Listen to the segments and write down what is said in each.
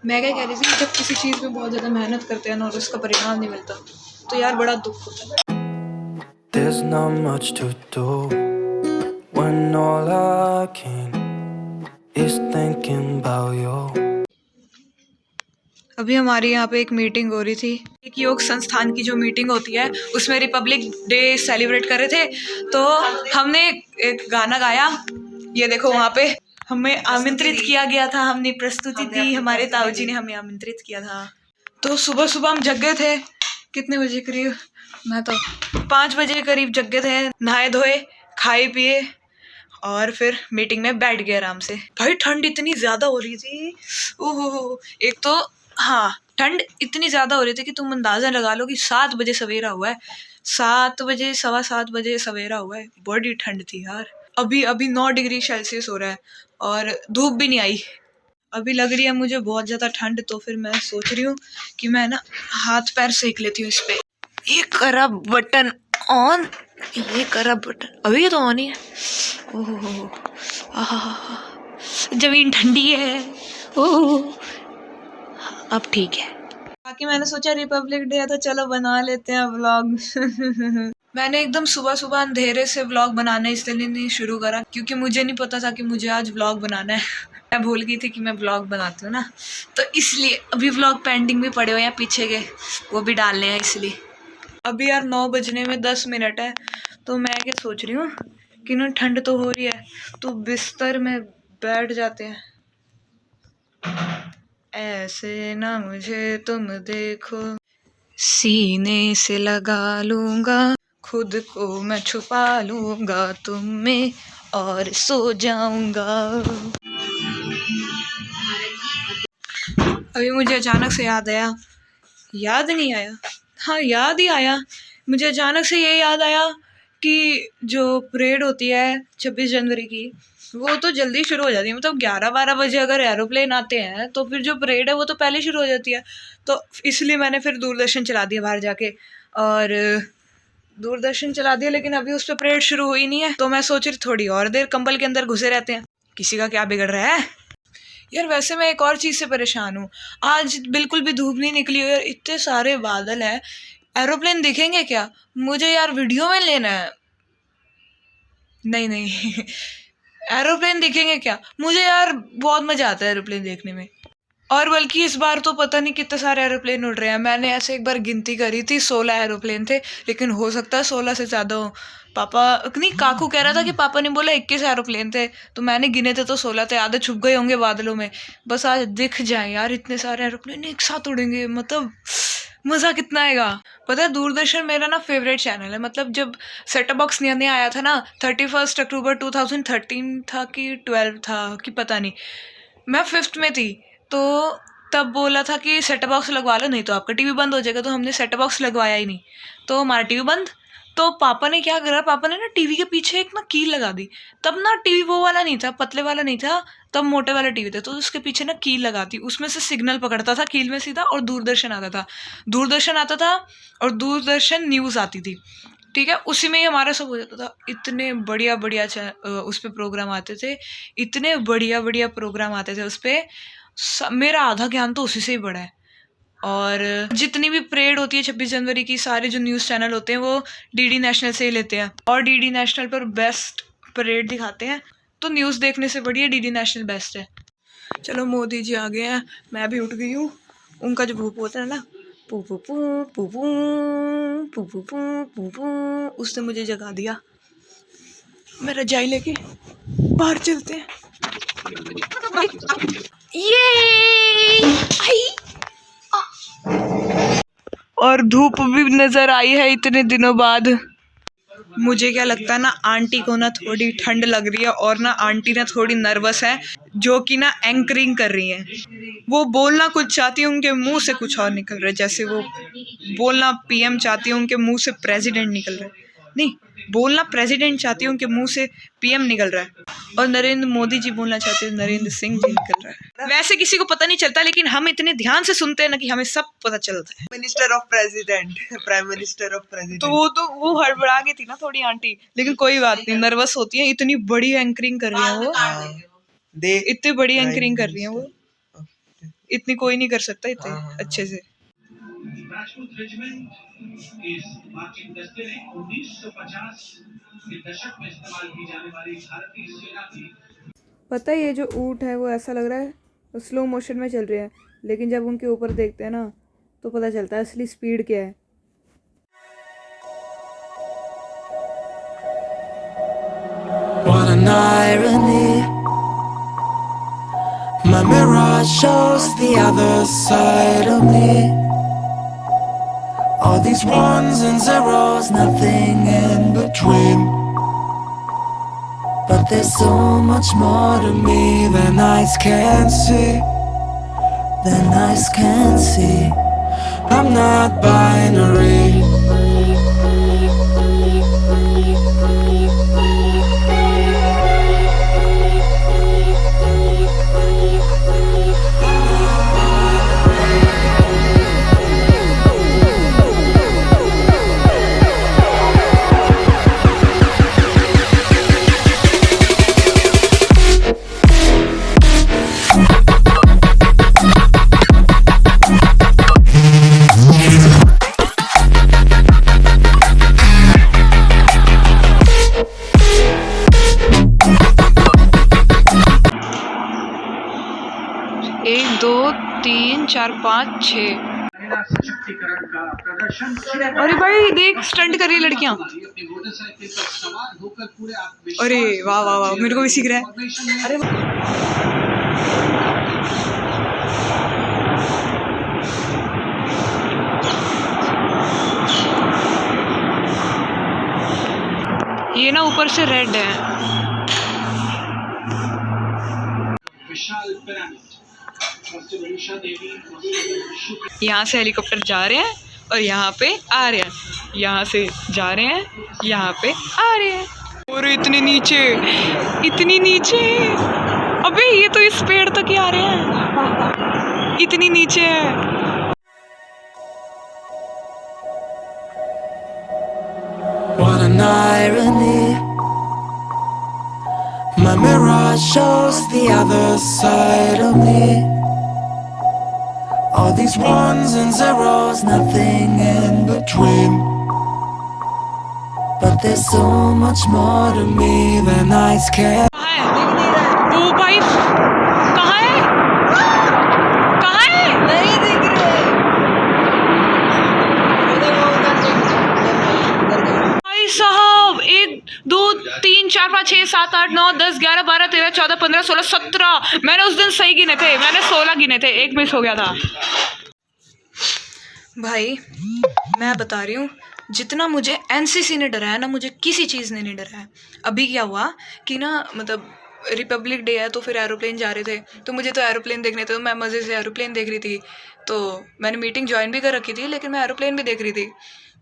मैं क्या कह रही थी, जब किसी चीज़ में बहुत ज़्यादा मेहनत करते हैं ना और उसका परिणाम नहीं मिलता तो यार बड़ा दुख होता है। There's not much to do when all I can is thinking about you. अभी हमारी यहाँ पे एक मीटिंग हो रही थी, एक योग संस्थान की जो मीटिंग होती है उसमें रिपब्लिक डे सेलिब्रेट कर रहे थे। तो हमने एक गाना गाया, ये देखो वहाँ पे हमें आमंत्रित किया गया था, हमने प्रस्तुति दी, हमारे ताऊजी ने हमें आमंत्रित किया था। तो सुबह सुबह हम जग गए थे, कितने बजे करीब, मैं तो 5 बजे करीब जग गए थे, नहाए धोए खाए पिए और फिर मीटिंग में बैठ गए आराम से। भाई ठंड इतनी ज़्यादा हो रही थी, ओहो, एक तो हाँ ठंड इतनी ज़्यादा हो रही थी कि तुम अंदाज़ा लगा लो कि 7 बजे सवेरा हुआ है, 7 बजे 7:15 बजे सवेरा हुआ है, बड़ी ठंड थी यार। अभी अभी 9 डिग्री सेल्सियस हो रहा है और धूप भी नहीं आई। अभी लग रही है मुझे बहुत ज़्यादा ठंड, तो फिर मैं सोच रही हूँ कि मैं ना हाथ पैर सेक लेती हूँ इस पे। ये करा बटन ऑन, ये करा बटन, अभी तो ऑन ही है। ओह जमीन ठंडी है, ओह अब ठीक है। बाकी मैंने सोचा रिपब्लिक डे है तो चलो बना लेते हैं व्लॉग। मैंने एकदम सुबह सुबह अंधेरे से व्लॉग बनाना इसलिए नहीं शुरू करा क्योंकि मुझे नहीं पता था कि मुझे आज व्लॉग बनाना है। मैं भूल गई थी कि मैं व्लॉग बनाती हूँ ना, तो इसलिए अभी व्लॉग पेंडिंग भी पड़े हुए हैं पीछे के, वो भी डालने हैं इसलिए। अभी यार 9 बजने में 10 मिनट है, तो मैं क्या सोच रही हूँ कि ना ठंड तो हो रही है तो बिस्तर में बैठ जाते हैं। ऐसे ना मुझे तुम देखो, सीने से लगा लूंगा, खुद को मैं छुपा लूंगा तुम में और सो जाऊंगा। अभी मुझे अचानक से याद आया, याद नहीं आया, हाँ याद ही आया, मुझे अचानक से ये याद आया कि जो परेड होती है 26 जनवरी की वो तो जल्दी शुरू हो जाती है, मतलब 11-12 बजे अगर एरोप्लेन आते हैं तो फिर जो परेड है वो तो पहले शुरू हो जाती है। तो इसलिए मैंने फिर दूरदर्शन चला दिया बाहर जाके, और दूरदर्शन चला दिया, लेकिन अभी उस पर परेड शुरू हुई नहीं है। तो मैं सोच रही थोड़ी और देर कंबल के अंदर घुसे रहते हैं, किसी का क्या बिगड़ रहा है यार। वैसे मैं एक और चीज़ से परेशान हूँ, आज बिल्कुल भी धूप नहीं निकली है, इतने सारे बादल हैं, एरोप्लेन दिखेंगे क्या मुझे यार, वीडियो में लेना है। नहीं नहीं एरोप्लेन दिखेंगे क्या मुझे यार, बहुत मजा आता है एरोप्लेन देखने में। और बल्कि इस बार तो पता नहीं कितने सारे एरोप्लेन उड़ रहे हैं, मैंने ऐसे एक बार गिनती करी थी 16 एरोप्लेन थे, लेकिन हो सकता है 16 से ज़्यादा हो। पापा नहीं, काकू कह रहा था कि पापा ने बोला 21 एरोप्लेन थे, तो मैंने गिने थे तो 16 थे, आधे छुप गए होंगे बादलों में। बस आज दिख जाए यार, इतने सारे एरोप्लेन एक साथ उड़ेंगे, मतलब मज़ा कितना आएगा। पता है दूरदर्शन मेरा ना फेवरेट चैनल है, मतलब जब सेटअप बॉक्स नया आया था ना 31 अक्टूबर 2013 था कि 12 था कि पता नहीं, मैं 5th में थी, तो तब बोला था कि सेटअप बॉक्स लगवा लो नहीं तो आपका टीवी बंद हो जाएगा। तो हमने सेटअप बॉक्स लगवाया ही नहीं, तो हमारा टीवी बंद। तो पापा ने क्या करा, पापा ने ना टीवी के पीछे एक ना कील लगा दी। तब ना टीवी वो वाला नहीं था, पतले वाला नहीं था, तब मोटे वाला टीवी था, तो उसके पीछे ना कील लगा दी, उसमें से सिग्नल पकड़ता था कील में सीधा, और दूरदर्शन आता था, और दूरदर्शन न्यूज़ आती थी, ठीक है, उसी में ही हमारा सब हो जाता था। इतने बढ़िया बढ़िया उस पर प्रोग्राम आते थे, इतने बढ़िया बढ़िया प्रोग्राम आते थे उस पर, मेरा आधा ज्ञान तो उसी से ही बढ़ा है। और जितनी भी परेड होती है 26 जनवरी की, सारे जो न्यूज़ चैनल होते हैं वो डीडी नेशनल से ही लेते हैं, और डीडी नेशनल पर बेस्ट परेड दिखाते हैं, तो न्यूज़ देखने से बढ़िया डीडी नेशनल बेस्ट है। चलो मोदी जी आ गए हैं, मैं भी उठ गई हूँ, उनका जो भूप होता है ना, पू पू पू पू पू पू पू पू पू पू, उसने मुझे जगा दिया। मैं रजाई लेके बाहर चलते हैं। ये और धूप भी नजर आई है इतने दिनों बाद। मुझे क्या लगता है ना, आंटी को ना थोड़ी ठंड लग रही है, और ना आंटी ना थोड़ी नर्वस है, जो कि ना एंकरिंग कर रही है। वो बोलना कुछ चाहती है, उनके मुंह से कुछ और निकल रहा है, जैसे वो बोलना पीएम चाहती है, उनके मुंह से प्रेसिडेंट निकल रहा है, नहीं बोलना प्रेसिडेंट चाहती है, उनके मुंह से पीएम निकल रहा है, और नरेंद्र मोदी जी बोलना चाहते हैं नरेंद्र सिंह जी निकल रहा है। वैसे किसी को पता नहीं चलता, लेकिन हम इतने ध्यान से सुनते हैं ना कि हमें सब पता चलता है। Minister of president, prime minister of president. तो वो हड़बड़ा गई थी ना थोड़ी आंटी, लेकिन कोई बात नहीं, नर्वस होती है, इतनी बड़ी एंकरिंग कर रही है वो, इतनी बड़ी एंकरिंग कर रही है वो। इतनी कोई नहीं कर सकता इतने हाँ। अच्छे से। राजपूत रेजिमेंट इस मार्चिंग दस्ते ने 1950 के दशक में इस्तेमाल की जाने वाली भारतीय सेना की। पता है ये जो ऊँट है वो ऐसा लग रहा है स्लो मोशन में चल रहे हैं, लेकिन जब उनके ऊपर देखते हैं ना तो पता चलता है असली स्पीड क्या है। What an irony. My mirror shows the other side of me. All these ones and zeros, nothing in between. But there's so much more to me than eyes can see. Than eyes can see. I'm not binary. एक दो तीन चार पाँच छः। महिला सशक्तिकरण का प्रदर्शन अरे भाई देख स्टंट कर रही है लड़कियां। अपनी मोटरसाइकिल पर सवार होकर पूरे आत्मविश्वास अरे वाह वाह वाह, मेरे को भी सीख रहा है। अरे ये ना ऊपर से रेड है। विशाल पिरामिड सबसे बड़ी देवी यहाँ से हेलीकॉप्टर जा रहे हैं और यहाँ पे आ रहे हैं, यहाँ से जा रहे हैं, यहाँ पे आ रहे हैं। और इतने नीचे, इतनी नीचे, अबे ये तो इस पेड़ तक ही आ रहे हैं, इतनी नीचे है। What an irony. My mirror shows the other side of me. All these ones and zeros, nothing in between. But there's so much more to me than eyes can. ओ भाई कहाँ है, कहाँ है? नहीं दिख रहे। भाई साहब 1 2 3 4 5 6 7 8 9 10 11 12 13 14 15 16 17। मैंने उस दिन सही गिने थे, मैंने 16 गिने थे, एक मिस हो गया था। भाई मैं बता रही हूँ, जितना मुझे एनसीसी ने डराया ना, मुझे किसी चीज़ ने नहीं डराया। अभी क्या हुआ कि ना, मतलब रिपब्लिक डे है तो फिर एरोप्लेन जा रहे थे, तो मुझे तो एरोप्लेन देखने थे, तो मैं मज़े से एरोप्लेन देख रही थी। तो मैंने मीटिंग ज्वाइन भी कर रखी थी, लेकिन मैं एरोप्लेन भी देख रही थी।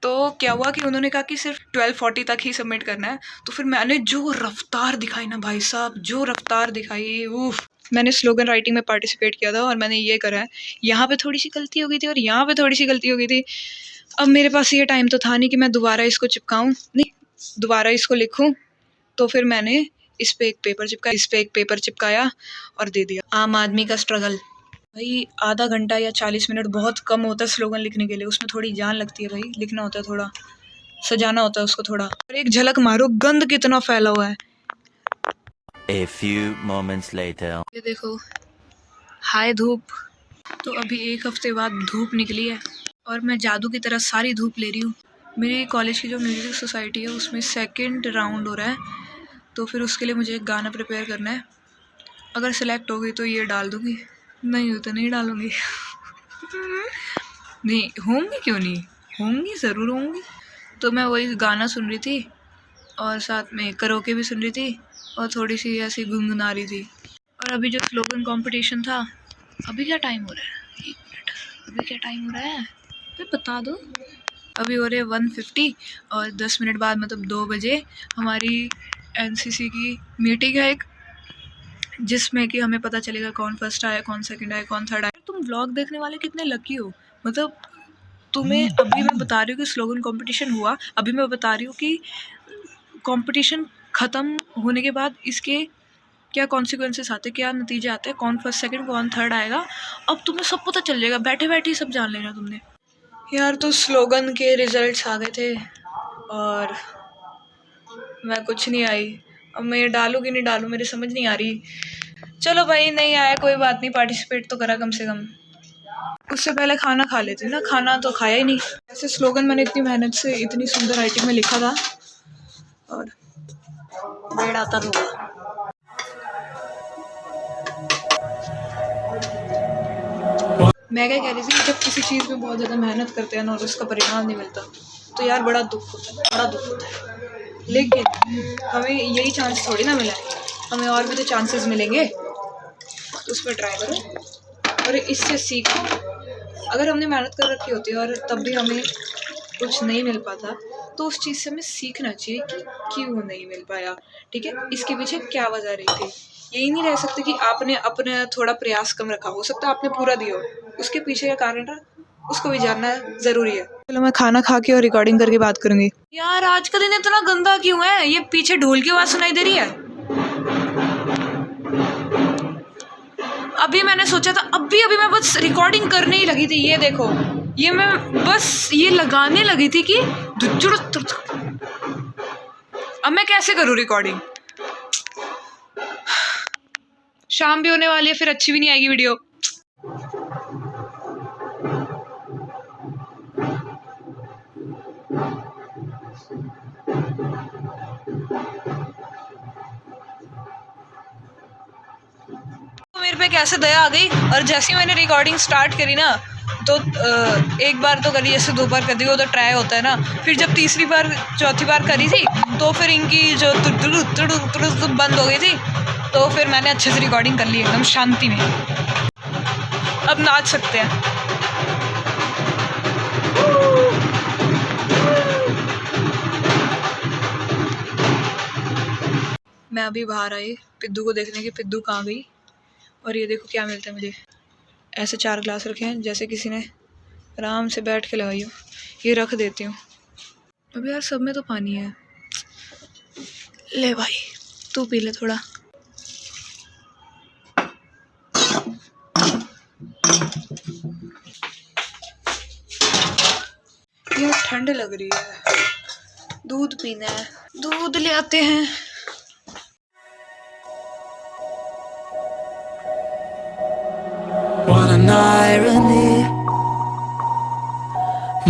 तो क्या हुआ कि उन्होंने कहा कि सिर्फ 12:40 तक ही सबमिट करना है। तो फिर मैंने जो रफ्तार दिखाई ना भाई साहब, जो रफ्तार दिखाई, उफ। मैंने स्लोगन राइटिंग में पार्टिसिपेट किया था और मैंने ये करा है, यहाँ पे थोड़ी सी गलती हो गई थी और यहाँ पे थोड़ी सी गलती हो गई थी। अब मेरे पास ये टाइम तो था नहीं कि मैं दोबारा इसको चिपकाऊँ, नहीं दोबारा इसको लिखूँ। तो फिर मैंने इस पे एक पेपर चिपकाया और दे दिया। आम आदमी का स्ट्रगल भाई, आधा घंटा या 40 मिनट बहुत कम होता है स्लोगन लिखने के लिए, उसमें थोड़ी जान लगती है भाई, लिखना होता है, थोड़ा सजाना होता है उसको थोड़ा। और एक झलक मारो, गंद कितना फैला हुआ है। A few moments later. ये देखो, हाय धूप। तो अभी 1 हफ्ते बाद धूप निकली है और मैं जादू की तरह सारी धूप ले रही हूँ। मेरी कॉलेज की जो म्यूजिक सोसाइटी है उसमें 2nd राउंड हो रहा है, तो फिर उसके लिए मुझे एक गाना प्रिपेयर करना है। अगर सिलेक्ट हो गई तो ये डाल दूँगी, नहीं हो तो नहीं डालूँगी। नहीं होंगी, क्यों नहीं होंगी, ज़रूर होंगी। तो मैं वही गाना सुन रही थी और साथ में करोके भी सुन रही थी और थोड़ी सी ऐसी गुनगुना रही थी। और अभी जो स्लोगन कंपटीशन था, अभी क्या टाइम हो रहा है, 1 मिनट, अभी क्या टाइम हो रहा है तो बता दो। अभी हो रहे 1:50 और 10 मिनट बाद मतलब 2 बजे हमारी एनसीसी की मीटिंग है एक, जिसमें कि हमें पता चलेगा कौन फर्स्ट आया, कौन सेकंड आया, कौन थर्ड आया। तुम व्लॉग देखने वाले कितने लकी हो, मतलब तुम्हें अभी मैं बता रही हूँ कि स्लोगन कंपटीशन हुआ, अभी मैं बता रही हूँ कि कंपटीशन ख़त्म होने के बाद इसके क्या कॉन्सिक्वेंसेस आते हैं, क्या नतीजे आते हैं, कौन फर्स्ट सेकंड कौन थर्ड आएगा, अब तुम्हें सब पता चल जाएगा, बैठे बैठे ही सब जान लेना तुमने। यार तो स्लोगन के रिजल्ट्स आ गए थे और मैं कुछ नहीं आई। अब मैं ये डालूँ कि नहीं डालूँ मेरी समझ नहीं आ रही। चलो भाई, नहीं आया कोई बात नहीं, पार्टिसिपेट तो करा कम से कम। उससे पहले खाना खा लेते ना, खाना तो खाया ही नहीं। ऐसे स्लोगन मैंने इतनी मेहनत से इतनी सुंदर राइटिंग में लिखा था और बेड़ आता होगा। मैं क्या कह रही थी, जब किसी चीज़ में बहुत ज़्यादा मेहनत करते हैं ना और उसका परिणाम नहीं मिलता तो यार बड़ा दुख होता है, बड़ा दुख होता है। लेकिन हमें यही चांस थोड़ी ना मिला है, हमें और भी तो चांसेस मिलेंगे, तो उस पर ट्राई करो और इससे सीखो। अगर हमने मेहनत कर रखी होती है और तब भी हमें कुछ नहीं मिल पाता तो उस चीज़ से हमें सीखना चाहिए कि क्यों नहीं मिल पाया, ठीक है, इसके पीछे क्या वजह रही थी। यही नहीं रह सकते कि आपने अपने थोड़ा प्रयास कम रखा, हो सकता है आपने पूरा दिया हो, उसके पीछे का कारण रहा, उसको भी जानना ज़रूरी है। चलो मैं खाना खा के और रिकॉर्डिंग करके बात करूँगी। यार आज का दिन इतना गंदा क्यों है, ये पीछे ढोल की आवाज़ सुनाई दे रही है। अभी मैंने सोचा था, अभी मैं बस रिकॉर्डिंग करने ही लगी थी, ये देखो, ये मैं बस ये लगाने लगी थी कि अब मैं कैसे करूँ रिकॉर्डिंग। शाम भी होने वाली है, फिर अच्छी भी नहीं आएगी वीडियो। मेरे पे कैसे दया आ गई और जैसे ही मैंने रिकॉर्डिंग स्टार्ट करी ना तो एक बार तो करी, जैसे 2 बार कर दी, वो तो ट्राई होता है ना, फिर जब तीसरी बार चौथी बार करी थी तो फिर इनकी जो बंद हो गई थी, तो फिर मैंने अच्छे से रिकॉर्डिंग कर ली एकदम शांति में। अब नाच सकते हैं। मैं अभी बाहर आई पिद्दू को देखने की, पिद्दू कहाँ गई, और ये देखो क्या मिलता है मुझे। ऐसे 4 ग्लास रखे हैं जैसे किसी ने आराम से बैठ के लगाई हो, ये रख देती हूँ। अब यार सब में तो पानी है, ले भाई तू पी ले थोड़ा। यार ठंड लग रही है, दूध पीना है, दूध ले आते हैं। What an irony.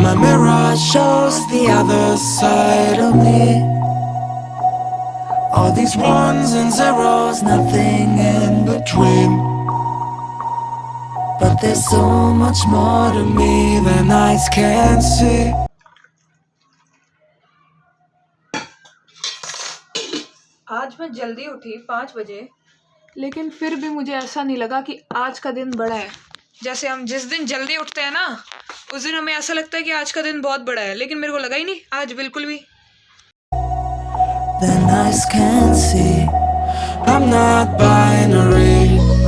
My mirror shows the other side of me. All these ones and zeros, nothing in between. But there's so much more to me than eyes can see. आज मैं जल्दी उठी 5 बजे, लेकिन फिर भी मुझे ऐसा नहीं लगा कि आज का दिन बड़ा है। जैसे हम जिस दिन जल्दी उठते हैं ना, उस दिन हमें ऐसा लगता है कि आज का दिन बहुत बड़ा है, लेकिन मेरे को लगा ही नहीं आज बिल्कुल भी। Then eyes can see. I'm not binary.